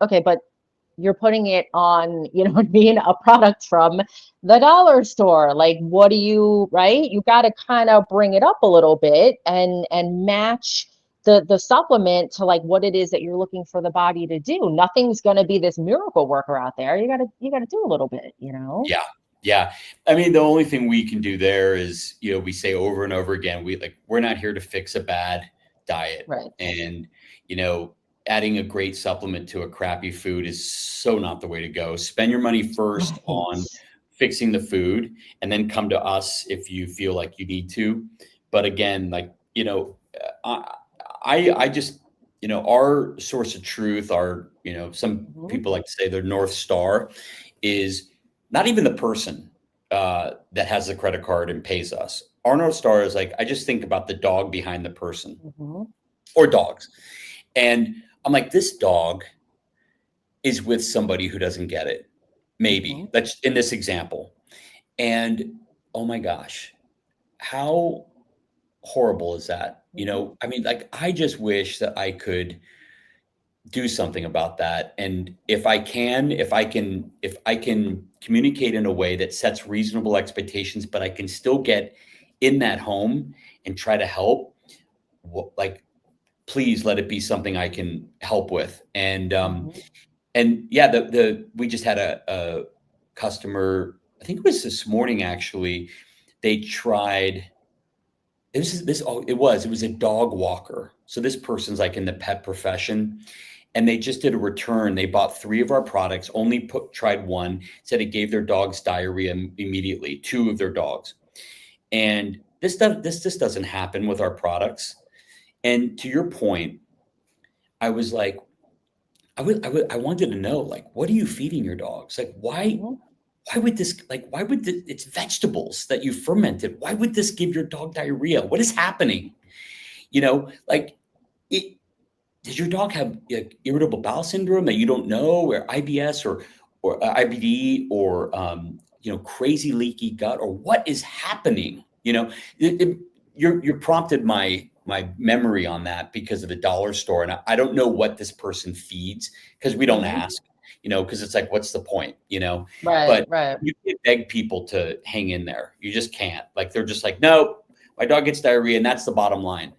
Okay, but you're putting it on, you know what I mean, a product from the dollar store. Like, what do you, right? You got to kind of bring it up a little bit and match the supplement to like what it is that you're looking for the body to do. Nothing's going to be this miracle worker out there. You got to do a little bit. Yeah. Yeah. I mean, the only thing we can do there is, we say over and over again, we're not here to fix a bad diet. Right. And, you know, adding a great supplement to a crappy food is so not the way to go. Spend your money first on Right. fixing the food and then come to us if you feel like you need to. But again, like, I just, our source of truth, some Mhm. people like to say their North Star is not even the person that has the credit card and pays us. Our North Star is like, I just think about the dog behind the person Mhm. or dogs. And I'm like, this dog is with somebody who doesn't get it. Maybe Mhm. that's in this example. And oh my gosh, how horrible is that? Mhm. I mean, like, I just wish that I could do something about that. And if I can communicate in a way that sets reasonable expectations, but I can still get in that home and try to help, like, please let it be something I can help with. Mhm. And yeah, we just had a customer, I think it was this morning actually. They tried it was a dog walker. So this person's like in the pet profession, and they just did a return. They bought 3 of our products, only tried 1, said it gave their dogs diarrhea immediately, 2 of their dogs. And this just doesn't happen with our products. And to your point, I was like, I wanted to know, like, what are you feeding your dogs? Like, Mhm. why would this, it's vegetables that you fermented. Why would this give your dog diarrhea? What is happening? Like, it, does your dog have, like, irritable bowel syndrome that you don't know, or IBS, or IBD, or crazy leaky gut, or what is happening? You're prompted my memory on that because of the dollar store, and I don't know what this person feeds because we don't Mhm. ask, because it's like, what's the point, Right, But right. you can't beg people to hang in there. You just can't. Like, they're just like, no. My dog gets diarrhea, and that's the bottom line,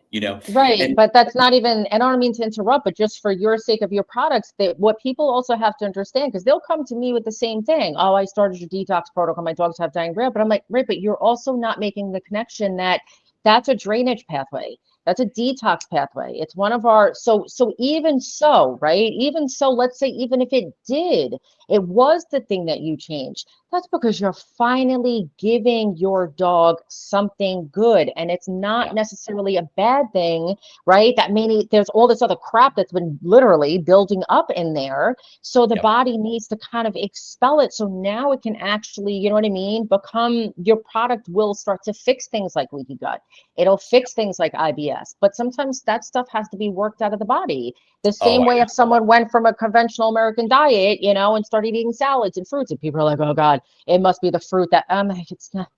Right, and but that's not even, and I don't mean to interrupt, but just for your sake of your products, that what people also have to understand, because they'll come to me with the same thing. Oh, I started your detox protocol. My dogs have diarrhea, but I'm like, right, but you're also not making the connection that that's a drainage pathway. That's a detox pathway. It's one of our, so even so, right? Even so, let's say even if it was the thing that you changed. That's because you're finally giving your dog something good, and it's not yeah, necessarily a bad thing, right? That meaning there's all this other crap that's been literally building up in there. So the yep, body needs to kind of expel it. So now it can actually, you know what I mean? Become your product will start to fix things like leaky gut. It'll fix things like IBS. But sometimes that stuff has to be worked out of the body. The oh, same way if someone went from a conventional American diet, and started eating salads and fruits, and people are like, oh God, it must be the fruit that I'm like, it's not,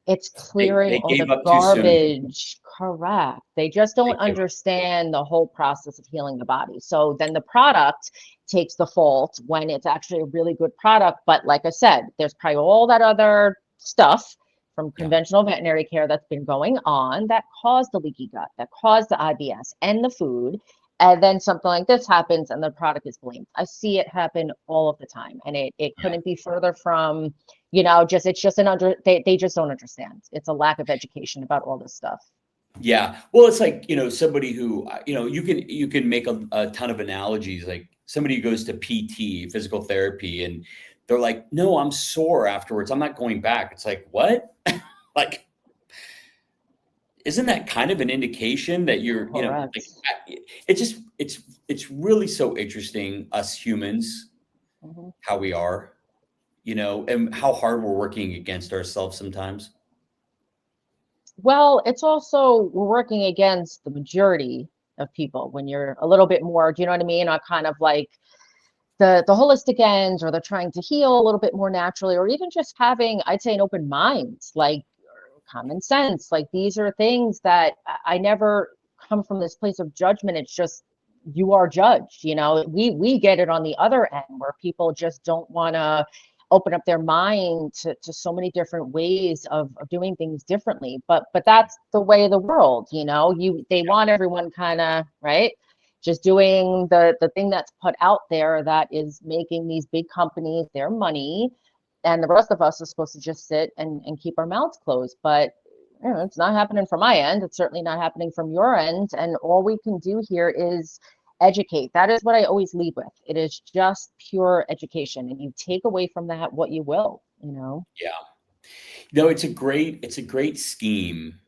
it's clearing they all gave the up too soon. garbage. Correct. They just don't They gave up. understand the whole process of healing the body. So then the product takes the fault when it's actually a really good product. But like I said, there's probably all that other stuff from Yeah, conventional veterinary care that's been going on that caused the leaky gut, that caused the IBS and the food. And then something like this happens and the product is blamed. I see it happen all of the time. And it yeah. couldn't be further from just it's just they just don't understand. It's a lack of education about all this stuff. Yeah. Well, it's like, somebody who, you can make a ton of analogies, like somebody who goes to PT, physical therapy, and they're like, no, I'm sore afterwards. I'm not going back. It's like, what? Like, isn't that kind of an indication that you're, like, Correct. it's really so interesting, us humans, Mhm. how we are, and how hard we're working against ourselves sometimes. Well, it's also we're working against the majority of people when you're a little bit more, do you know what I mean? On kind of like the holistic ends, or they're trying to heal a little bit more naturally, or even just having, I'd say, an open mind, like common sense. Like these are things that I never come from this place of judgment. It's just you are judged. We get it on the other end where people just don't want to open up their mind to so many different ways of doing things differently. But that's the way of the world. They want everyone kind of right just doing the thing that's put out there that is making these big companies their money, and the rest of us are supposed to just sit and keep our mouths closed. But it's not happening from my end. It's certainly not happening from your end. And all we can do here is educate. That is what I always lead with. It is just pure education. And you take away from that what you will. Yeah. No, it's a great scheme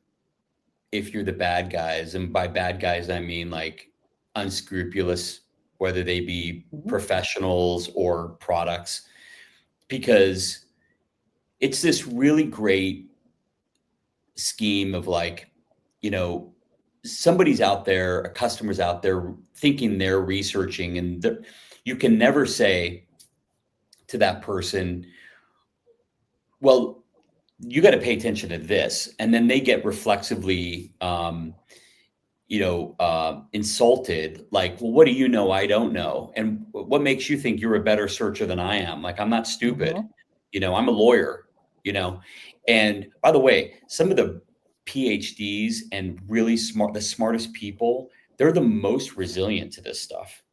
if you're the bad guys. And by bad guys, I mean like unscrupulous, whether they be Mhm. professionals or products, because it's this really great scheme of like, you know, somebody's out there, a customer's out there thinking they're researching, and you can never say to that person, well, you got to pay attention to this. And then they get reflexively, insulted, like, well, what do you know? I don't know. And what makes you think you're a better searcher than I am? Like, I'm not stupid. Mhm. I'm a lawyer, you know. And by the way, some of the PhDs and really smart, the smartest people, they're the most resilient to this stuff.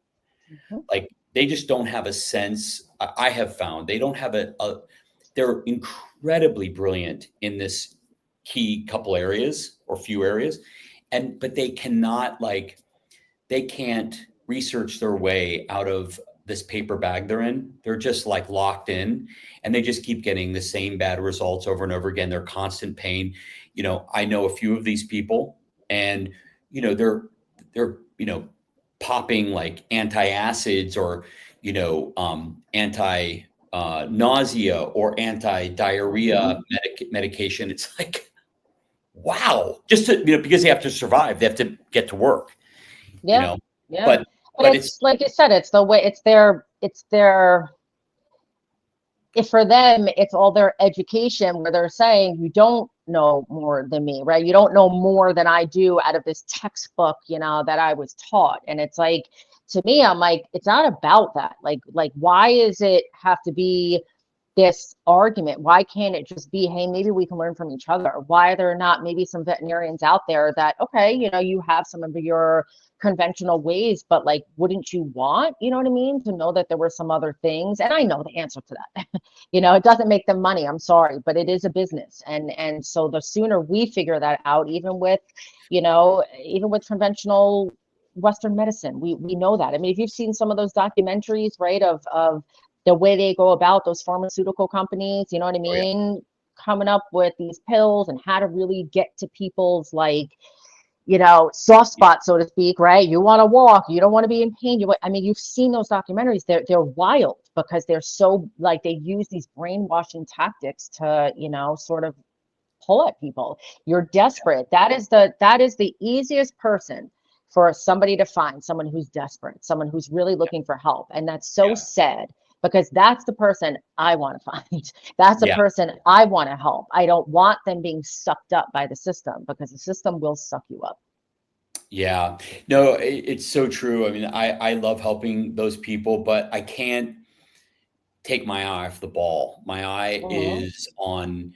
Mhm. Like, they just don't have a sense. I have found they don't have they're incredibly brilliant in this key couple areas or few areas, but they can't research their way out of this paper bag they're in. They're just like locked in, and they just keep getting the same bad results over and over again. They're constant pain. I know a few of these people, and they're popping like antacids, or anti nausea or anti Mhm. diarrhea medication. It's like, wow, just to, because they have to survive, they have to get to work, you Yeah. know, Yeah. but But but it's it's like you said, it's the way it's their if for them it's all their education where they're saying you don't know more than me, right? You don't know more than I do out of this textbook, that I was taught. And it's like, to me, I'm like, it's not about that. Like why is it have to be this argument. Why can't it just be, hey, maybe we can learn from each other? Why are there not maybe some veterinarians out there that, okay, you have some of your conventional ways, but like, wouldn't you want, you know what I mean, to know that there were some other things? And I know the answer to that. It doesn't make them money. I'm sorry, but it is a business. And so the sooner we figure that out, even with conventional Western medicine, we know that. I mean, if you've seen some of those documentaries, right, of the way they go about those pharmaceutical companies, you know what I Oh, yeah. mean? Coming up with these pills and how to really get to people's like, soft spot, so to speak, right? You want to walk, you don't want to be in pain. I mean, you've seen those documentaries. They're wild because they're so like they use these brainwashing tactics to, sort of pull at people. You're desperate. That is the easiest person for somebody to find, someone who's desperate, someone who's really looking for help. And that's so Yeah. sad because that's the person I want to find. That's the Yeah. person I want to help. I don't want them being sucked up by the system because the system will suck you up. Yeah. No, it's so true. I mean, I love helping those people, but I can't take my eye off the ball. My eye Mhm. is on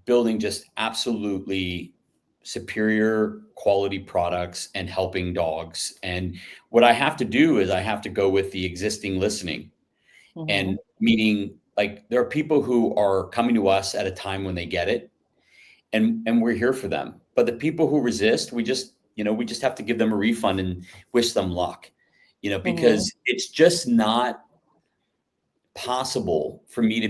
building just absolutely superior quality products and helping dogs. And what I have to do is I have to go with the existing listening, and Mhm. meaning like there are people who are coming to us at a time when they get it, and we're here for them. But the people who resist, we just have to give them a refund and wish them luck. Mhm. Because it's just not possible for me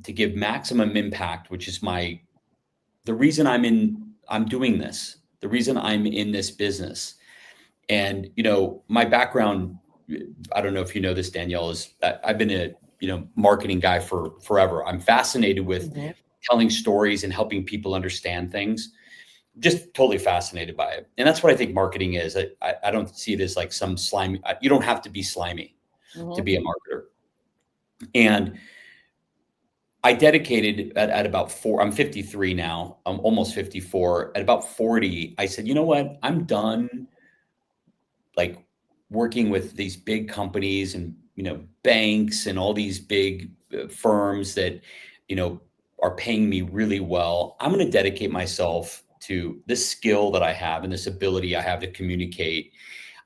to give maximum impact, which is the reason I'm doing this, the reason I'm in this business. And my background, I don't know if you know this, Danielle, is I've been a marketing guy for forever. I'm fascinated with Mhm. telling stories and helping people understand things. Just totally fascinated by it. And that's what I think marketing is. I don't see it as like some slimy. You don't have to be slimy to Mhm. be a marketer. And I dedicated at about I'm 53 now. I'm almost 54. At about 40, I said, you know what? I'm done like working with these big companies and, banks and all these big firms that, you know, are paying me really well. I'm going to dedicate myself to this skill that I have and this ability I have to communicate.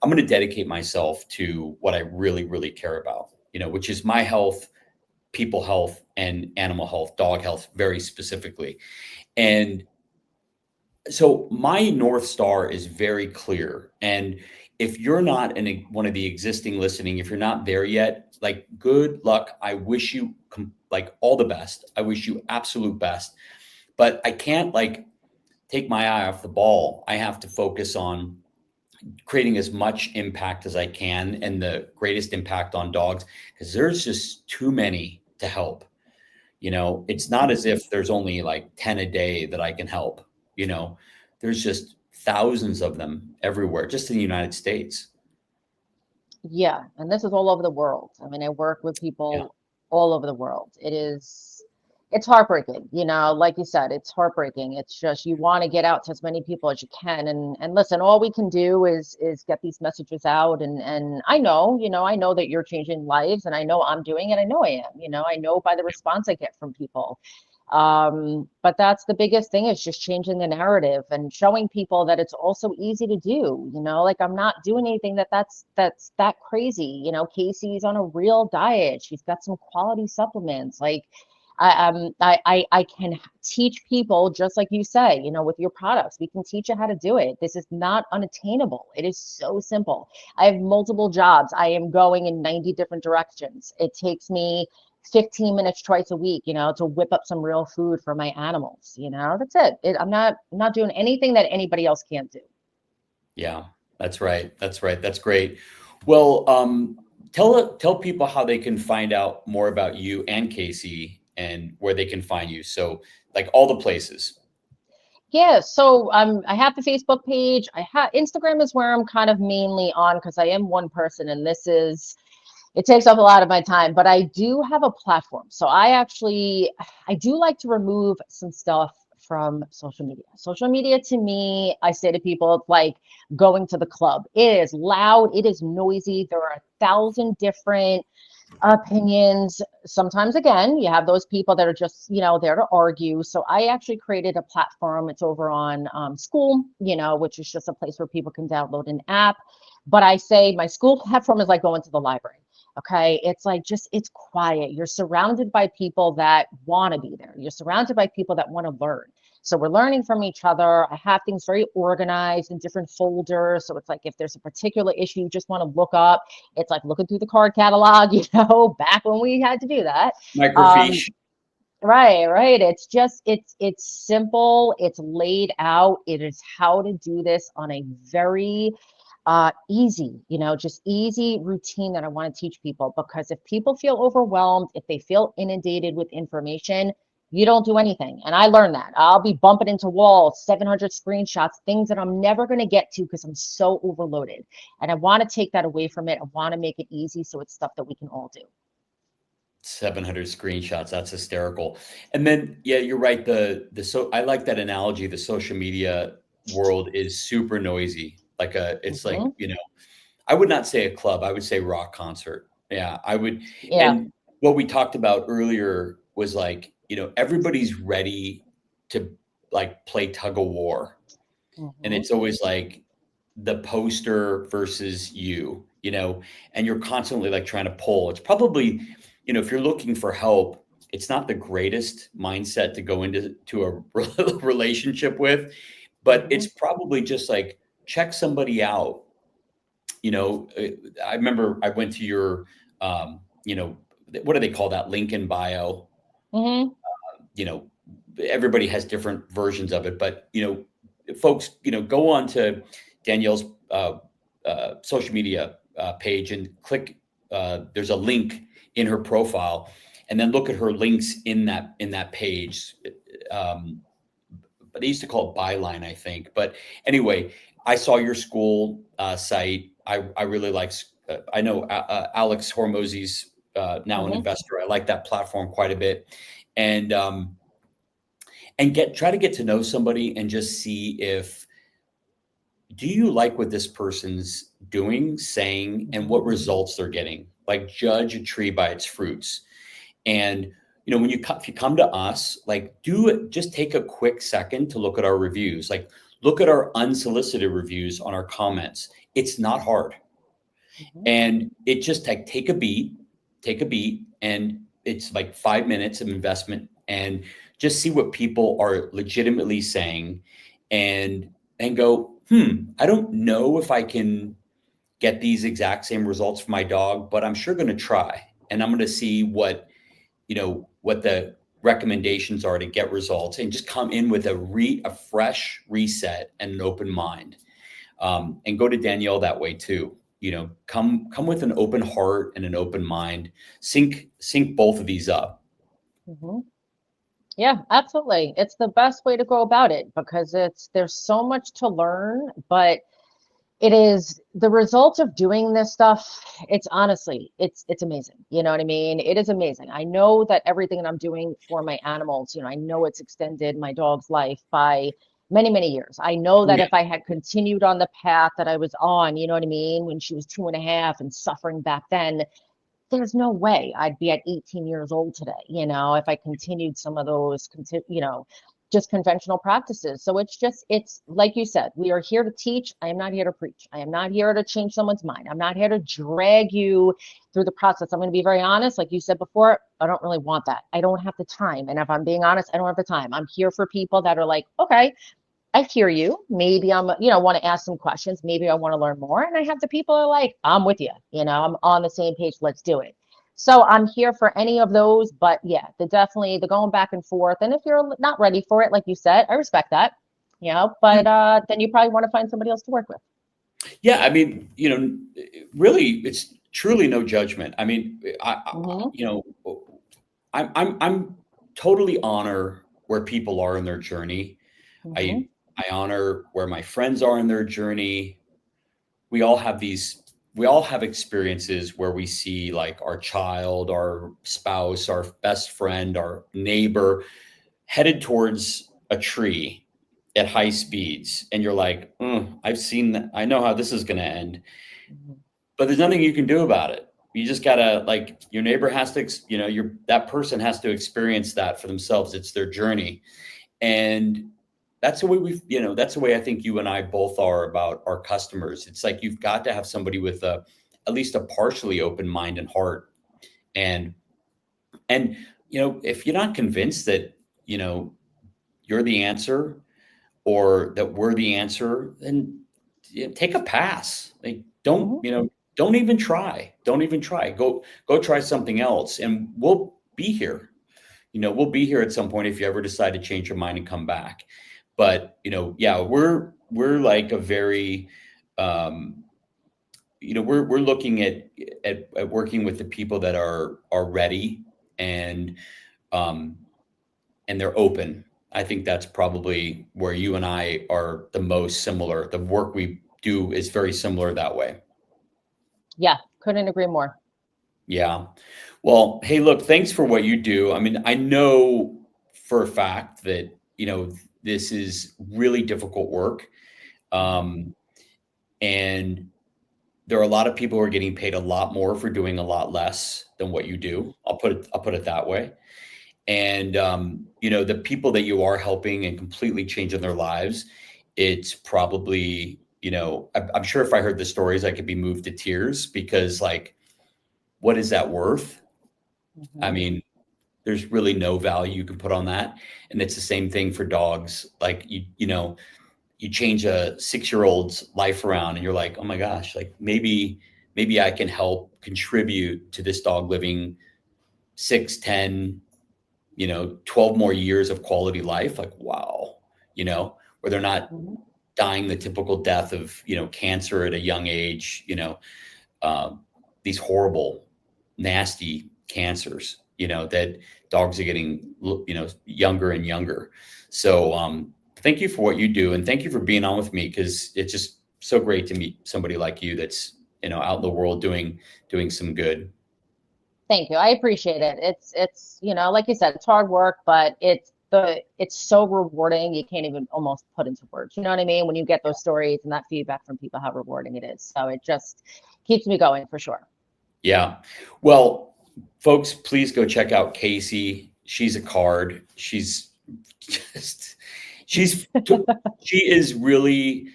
I'm going to dedicate myself to what I really, really care about, which is my health, people health, and animal health, dog health, very specifically. And so my North Star is very clear. And if you're not in one of the existing listening, if you're not there yet, like good luck. I wish you like all the best. I wish you absolute best. But I can't like take my eye off the ball. I have to focus on creating as much impact as I can and the greatest impact on dogs because there's just too many to help. It's not as if there's only like 10 a day that I can help. You know, there's just thousands of them everywhere, just in the United States. Yeah, and this is all over the world. I mean, I work with Yeah. people all over the world. It's heartbreaking, like you said, it's heartbreaking. It's just you want to get out to as many people as you can. And listen, all we can do is get these messages out. And I know that you're changing lives, and I know I'm doing it. I know I am. I know by the response I get from people. But that's the biggest thing is just changing the narrative and showing people that it's also easy to do, like I'm not doing anything that's that crazy. Casey's on a real diet. She's got some quality supplements. Like I can teach people just like you say, with your products, we can teach you how to do it. This is not unattainable. It is so simple. I have multiple jobs. I am going in 90 different directions. It takes me 15 minutes twice a week, to whip up some real food for my animals. That's it. I'm not doing anything that anybody else can't do. Yeah, that's right. That's right. That's great. Well, tell people how they can find out more about you and Casey and where they can find you. So, like all the places. Yeah, so I have the Facebook page. I have Instagram is where I'm kind of mainly on because I am one person, and it takes up a lot of my time, but I do have a platform. So I do like to remove some stuff from social media. Social media to me, I say to people, it's like going to the club. It is loud, it is noisy. There are 1,000 different Opinions. Sometimes, again, you have those people that are just, there to argue. So I actually created a platform. It's over on School, which is just a place where people can download an app. But I say my school platform is like going to the library. Okay. It's like it's quiet. You're surrounded by people that want to be there. You're surrounded by people that want to learn. So we're learning from each other. I have things very organized in different folders. So it's like if there's a particular issue you just want to look up, it's like looking through the card catalog, back when we had to do that. Um, Microfiche. right. It's simple, it's laid out. It is how to do this on a very easy, just easy routine that I want to teach people. Because if people feel overwhelmed, if they feel inundated with information, you don't do anything. And I learned that. I'll be bumping into walls, 700 screenshots, things that I'm never going to get to because I'm so overloaded. And I want to take that away from it. I want to make it easy so it's stuff that we can all do. 700 screenshots. That's hysterical. And then, yeah, you're right. I like that analogy. The social media world is super noisy. It's like, Hmm. I would not say a club. I would say rock concert. Yeah, I would. Yeah. And what we talked about earlier was like, everybody's ready to like play tug of war. And Hmm. it's always like the poster versus and you're constantly like trying to pull. It's probably, if you're looking for help, it's not the greatest mindset to go into a relationship with, but Hmm. it's probably just like check somebody out. you know, uh, I remember I went to your, what do they call that link in bio? Hmm. You know, everybody has different versions of it, but folks, go on to Danielle's social media page and click. There's a link in her profile, and then look at her links in that page. Um, but they used to call it Byline, I think. But anyway, I saw your school site. I really like. I know Alex Hormozzi's now an Hmm. investor. I like that platform quite a bit, and try to get to know somebody and just see if do you like what this person's doing, saying, and Hmm. what results they're getting. Like judge a tree by its fruits. And when if you come to us, like do it, just take a quick second to look at our reviews. Like look at our unsolicited reviews on our comments. It's not hard. Hmm. And it just like take a beat, and it's like 5 minutes of investment, and just see what people are legitimately saying, and go, I don't know if I can get these exact same results for my dog, but I'm sure going to try, and I'm going to see what the recommendations are to get results, and just come in with a fresh reset and an open mind, and go to Danielle that way too. Come with an open heart and an open mind. Sync both of these up. Hmm. Yeah, absolutely. It's the best way to go about it because there's so much to learn, but it is the result of doing this stuff. It's honestly, it's amazing. You know what I mean? It is amazing. I know that everything that I'm doing for my animals, I know it's extended my dog's life by many, many years. I know Oh that yeah, if I had continued on the path that I was on, you know what I mean, when she was 2.5 and suffering back then, there's no way I'd be at 18 years old today, if I continued some of those, just conventional practices. So it's like you said, we are here to teach. I am not here to preach. I am not here to change someone's mind. I'm not here to drag you through the process. I'm going to be very honest. Like you said before, I don't really want that. I don't have the time. And if I'm being honest, I don't have the time. I'm here for people that are like, okay, I hear you. Maybe want to ask some questions. Maybe I want to learn more. And I have the people that are like, I'm with you. I'm on the same page. Let's do it. So I'm here for any of those. But yeah, the going back and forth. And if you're not ready for it, like you said, I respect that. yeah, But then you probably want to find somebody else to work with. yeah. I mean, really, it's truly no judgment. I mean, Hmm. I'm totally honor where people are in their journey. Hmm. I honor where my friends are in their journey. we all have these we all have experiences where we see like our child, our spouse, our best friend, our neighbor headed towards a tree at high speeds, and you're like, I've seen that, I know how this is going to end, Hmm. but there's nothing you can do about it. you just gotta, like, your neighbor has to, that person has to experience that for themselves. It's their journey. And that's the way that's the way I think you and I both are about our customers. It's like, you've got to have somebody with at least a partially open mind and heart. And, and, if you're not convinced that, you're the answer, or that we're the answer, then take a pass. Like, Mhm. don't even try. Don't even try. Go try something else, and we'll be here. We'll be here at some point if you ever decide to change your mind and come back. But, yeah, we're like a very, um, we're looking at working with the people that are ready, and um, and they're open. I think that's probably where you and I are the most similar. The work we do is very similar that way. Yeah, couldn't agree more. Yeah. Well, hey, look, thanks for what you do. I mean, I know for a fact that, this is really difficult work. Mhm. Um, and there are a lot of people who are getting paid a lot more for doing a lot less than what you do. I'll put it that way. And the people that you are helping and completely changing their lives, it's probably, I'm sure if I heard the stories, I could be moved to tears, because, like, what is that worth? I Mhm. mean, there's really no value you can put on that. And it's the same thing for dogs. Like, you change a 6-year-old's life around, and you're like, oh my gosh, like, maybe I can help contribute to this dog living 6, 10, 12 more years of quality life. Like, wow, where they're not Mhm. dying the typical death of, cancer at a young age, um, these horrible, nasty cancers, that dogs are getting, younger and younger. So, thank you for what you do. And thank you for being on with me, because it's just so great to meet somebody like you that's, out in the world doing some good. Thank you. I appreciate it. It's, like you said, it's hard work, but it's so rewarding. You can't even almost put into words. You know what I mean? When you get those stories and that feedback from people, how rewarding it is. So it just keeps me going for sure. Yeah. Well, folks, please go check out Casey. She's a card. Just, she's, she is really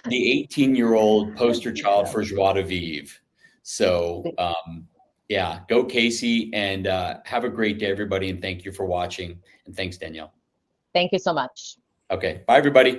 the 18-year-old poster Thank child you. for joie de vivre. So, yeah, go Casey, and have a great day, everybody. And thank you for watching. And thanks, Danielle. Thank you so much. Okay. Bye, everybody.